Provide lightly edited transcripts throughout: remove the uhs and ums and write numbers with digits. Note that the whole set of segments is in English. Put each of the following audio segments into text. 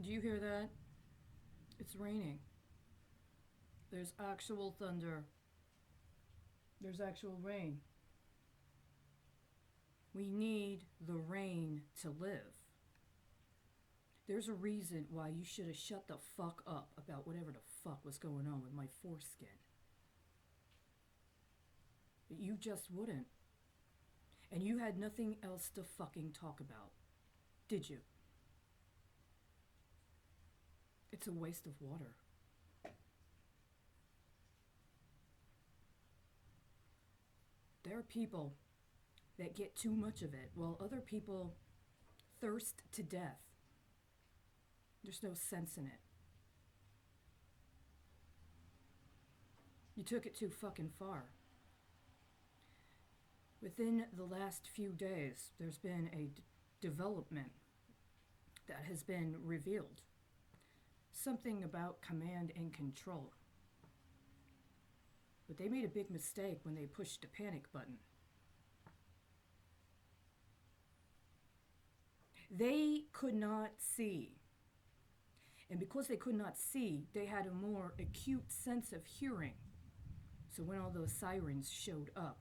Do you hear that? It's raining. There's actual thunder. There's actual rain. We need the rain to live. There's a reason why you should have shut the fuck up about whatever the fuck was going on with my foreskin. But you just wouldn't. And you had nothing else to fucking talk about, did you? It's a waste of water. There are people that get too much of it while other people thirst to death. There's no sense in it. You took it too fucking far. Within the last few days, there's been a development that has been revealed. Something about command and control. But they made a big mistake when they pushed the panic button. They could not see. And because they could not see, they had a more acute sense of hearing. So when all those sirens showed up,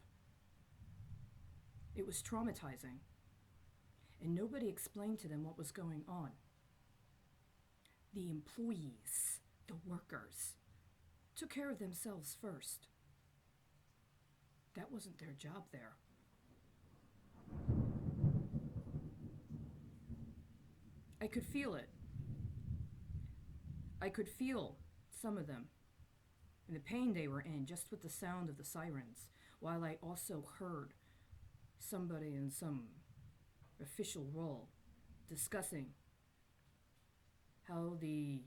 it was traumatizing. And nobody explained to them what was going on. The employees, the workers, took care of themselves first. That wasn't their job there. I could feel it. I could feel some of them and the pain they were in just with the sound of the sirens, while I also heard somebody in some official role discussing how the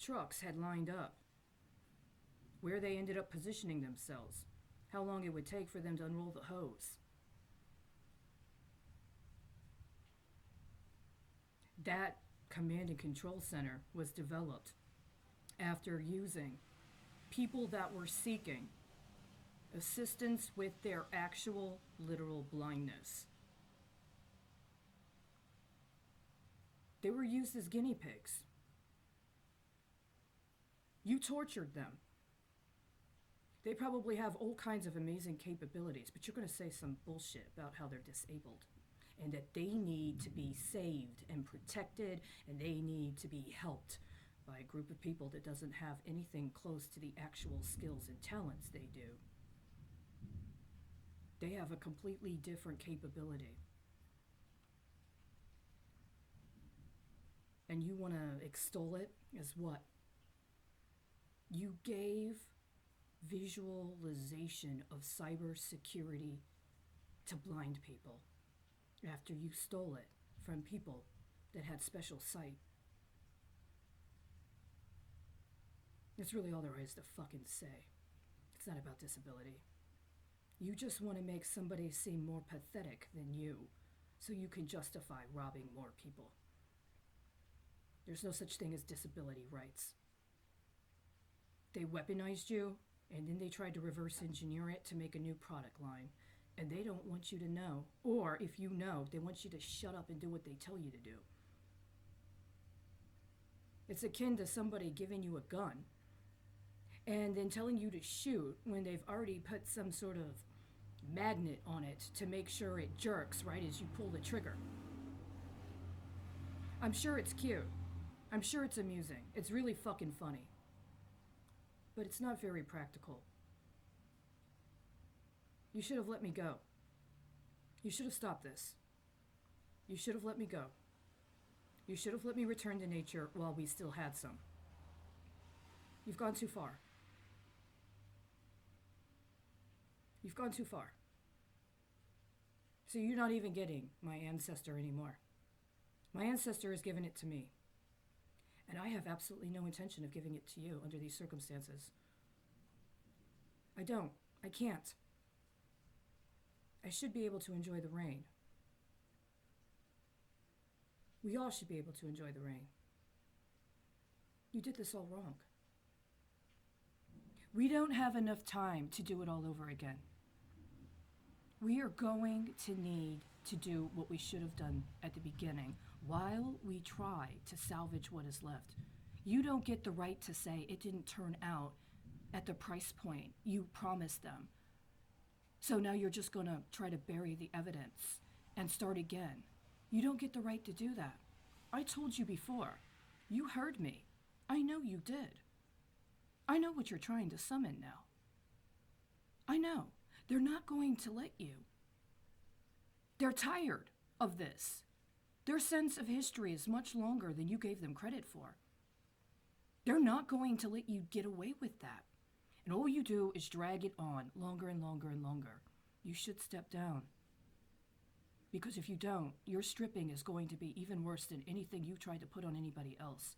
trucks had lined up, where they ended up positioning themselves, how long it would take for them to unroll the hose. That command and control center was developed after using people that were seeking assistance with their actual literal blindness. They were used as guinea pigs. You tortured them. They probably have all kinds of amazing capabilities, but you're going to say some bullshit about how they're disabled and that they need to be saved and protected and they need to be helped by a group of people that doesn't have anything close to the actual skills and talents they do. They have a completely different capability. And you want to extol it as what? You gave visualization of cybersecurity to blind people after you stole it from people that had special sight. That's really all there is to fucking say. It's not about disability. You just want to make somebody seem more pathetic than you so you can justify robbing more people. There's no such thing as disability rights. They weaponized you, and then they tried to reverse engineer it to make a new product line. And they don't want you to know. Or if you know, they want you to shut up and do what they tell you to do. It's akin to somebody giving you a gun and then telling you to shoot when they've already put some sort of magnet on it to make sure it jerks right as you pull the trigger. I'm sure it's cute. I'm sure it's amusing. It's really fucking funny. But it's not very practical. You should have let me go. You should have stopped this. You should have let me go. You should have let me return to nature while we still had some. You've gone too far. You've gone too far. So you're not even getting my ancestor anymore. My ancestor has given it to me. And I have absolutely no intention of giving it to you under these circumstances. I don't. I can't. I should be able to enjoy the rain. We all should be able to enjoy the rain. You did this all wrong. We don't have enough time to do it all over again. We are going to need to do what we should have done at the beginning while we try to salvage what is left. You don't get the right to say it didn't turn out at the price point you promised them. So now you're just going to try to bury the evidence and start again. You don't get the right to do that. I told you before. You heard me. I know you did. I know what you're trying to summon now. I know. They're not going to let you. They're tired of this. Their sense of history is much longer than you gave them credit for. They're not going to let you get away with that. And all you do is drag it on longer and longer and longer. You should step down. Because if you don't, your stripping is going to be even worse than anything you tried to put on anybody else.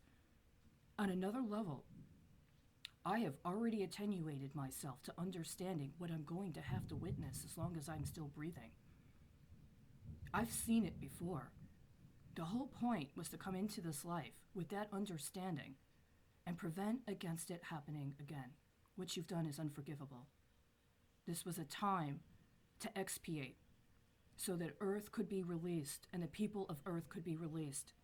On another level, I have already attenuated myself to understanding what I'm going to have to witness as long as I'm still breathing. I've seen it before. The whole point was to come into this life with that understanding and prevent against it happening again. What you've done is unforgivable. This was a time to expiate so that Earth could be released and the people of Earth could be released.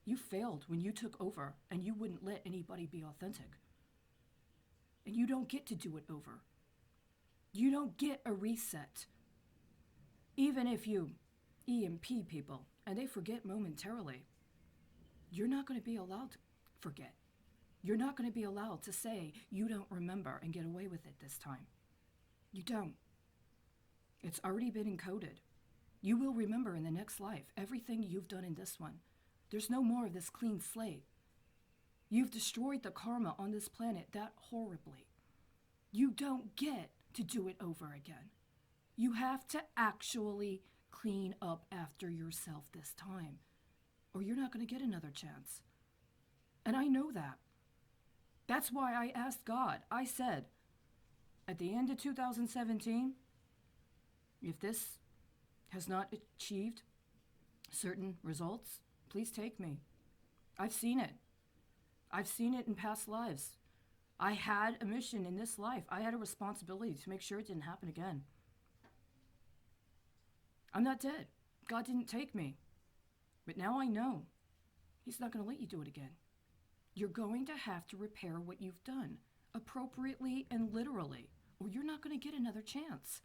You failed when you took over and you wouldn't let anybody be authentic. And you don't get to do it over. You don't get a reset. Even if you EMP people and they forget momentarily, you're not going to be allowed to forget. You're not going to be allowed to say you don't remember and get away with it this time. You don't. It's already been encoded. You will remember in the next life everything you've done in this one. There's no more of this clean slate. You've destroyed the karma on this planet that horribly. You don't get to do it over again. You have to actually clean up after yourself this time, or you're not going to get another chance. And I know that. That's why I asked God. I said, at the end of 2017, if this has not achieved certain results, please take me. I've seen it. I've seen it in past lives. I had a mission in this life. I had a responsibility to make sure it didn't happen again. I'm not dead. God didn't take me. But now I know He's not going to let you do it again. You're going to have to repair what you've done, appropriately and literally, or you're not going to get another chance.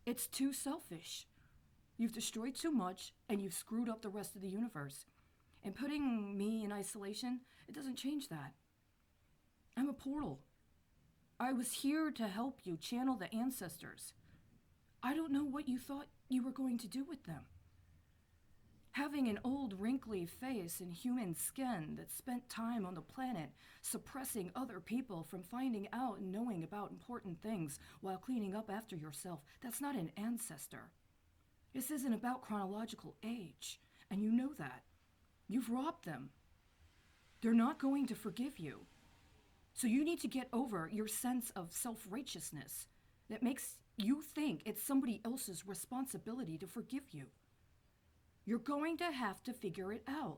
It's too selfish. You've destroyed too much, and you've screwed up the rest of the universe. And putting me in isolation, it doesn't change that. I'm a portal. I was here to help you channel the ancestors. I don't know what you thought you were going to do with them. Having an old wrinkly face and human skin that spent time on the planet suppressing other people from finding out and knowing about important things while cleaning up after yourself, that's not an ancestor. This isn't about chronological age, and you know that. You've robbed them. They're not going to forgive you. So you need to get over your sense of self-righteousness that makes you think it's somebody else's responsibility to forgive you. You're going to have to figure it out.